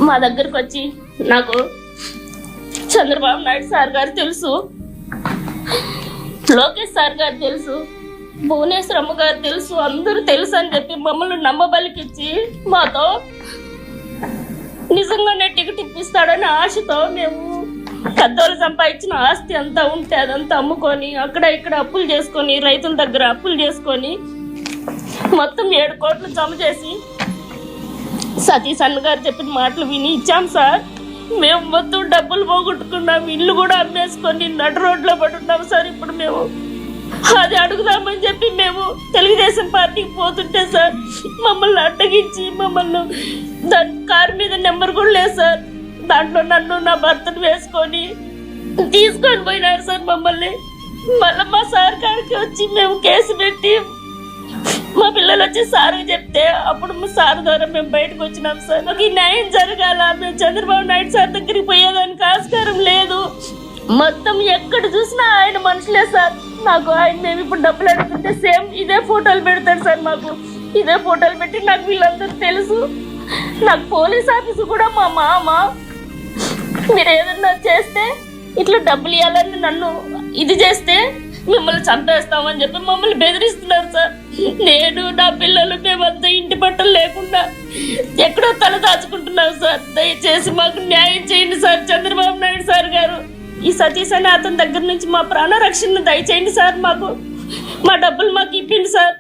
మా దగ్గరకు వచ్చి నాకు చంద్రబాబు నాయుడు సార్ గారు తెలుసు, లోకేష్ సార్ గారు తెలుసు, భువనేశ్వరమ్మ గారు తెలుసు, అందరూ తెలుసు అని చెప్పి మమ్మల్ని నమ్మబలికిచ్చి మాతో నిజంగానే టికెట్ ఇప్పిస్తాడని ఆశతో మేము పెద్దోళ్ళు సంపాదించిన ఆస్తి అంతా ఉంటే అదంతా అమ్ముకొని అక్కడ ఇక్కడ అప్పులు చేసుకొని రైతుల దగ్గర అప్పులు చేసుకొని మొత్తం 7 కోట్లు జమ చేసి సతీష్ అన్న గారు చెప్పిన మాటలు విని ఇచ్చాం సార్. మేము మొత్తం డబ్బులు పోగొట్టుకున్నాం, ఇల్లు కూడా అమ్మేసుకొని నడు రోడ్లో పడి ఉన్నాం సార్. ఇప్పుడు మేము అది అడుగుదామని చెప్పి మేము తెలుగుదేశం పార్టీకి పోతుంటే సార్ మమ్మల్ని అడ్డగించి మమ్మల్ని దాని కారు మీద నెంబర్ కూడా లేదు సార్, దాంట్లో నన్ను నా భర్తను వేసుకొని తీసుకొని పోయినారు సార్ మమ్మల్ని. మళ్ళీ మా సార్ కాడికి వచ్చి మేము కేసు పెట్టి మా పిల్లలు వచ్చి సార్కి చెప్తే అప్పుడు మా సార్ ద్వారా మేము బయటకు వచ్చినాం సార్. నాకు ఈ న్యాయం జరగాల, మేము చంద్రబాబు నాయుడు సార్ దగ్గరికి పోయేదానికి ఆస్కారం లేదు. మొత్తం ఎక్కడ చూసినా ఆయన మనుషులే సార్. నాకు ఆయన మేము ఇప్పుడు డబ్బులు అడుగుతుంటే సేమ్ ఇదే ఫోటోలు పెడతాడు సార్, మాకు ఇదే ఫోటోలు పెట్టి నాకు వీళ్ళందరూ తెలుసు. నాకు పోలీస్ ఆఫీసు కూడా మా మామ మీరు ఏదన్నా చేస్తే ఇట్లా డబ్బులు ఇవ్వాలని నన్ను ఇది చేస్తే మిమ్మల్ని చంపేస్తామని చెప్పి మమ్మల్ని బెదిరిస్తున్నారు సార్. నేను నా పిల్లలు మేమంతా ఇంటి బట్టలు లేకుండా ఎక్కడో తల దాచుకుంటున్నాం సార్. దయచేసి మాకు న్యాయం చేయండి సార్ చంద్రబాబు నాయుడు సార్ గారు. ఈ సతీష్ అనే అతని దగ్గర నుంచి మా ప్రాణ రక్షణ దయచేయండి సార్. మాకు మా డబ్బులు మాకు ఇప్పిండి సార్.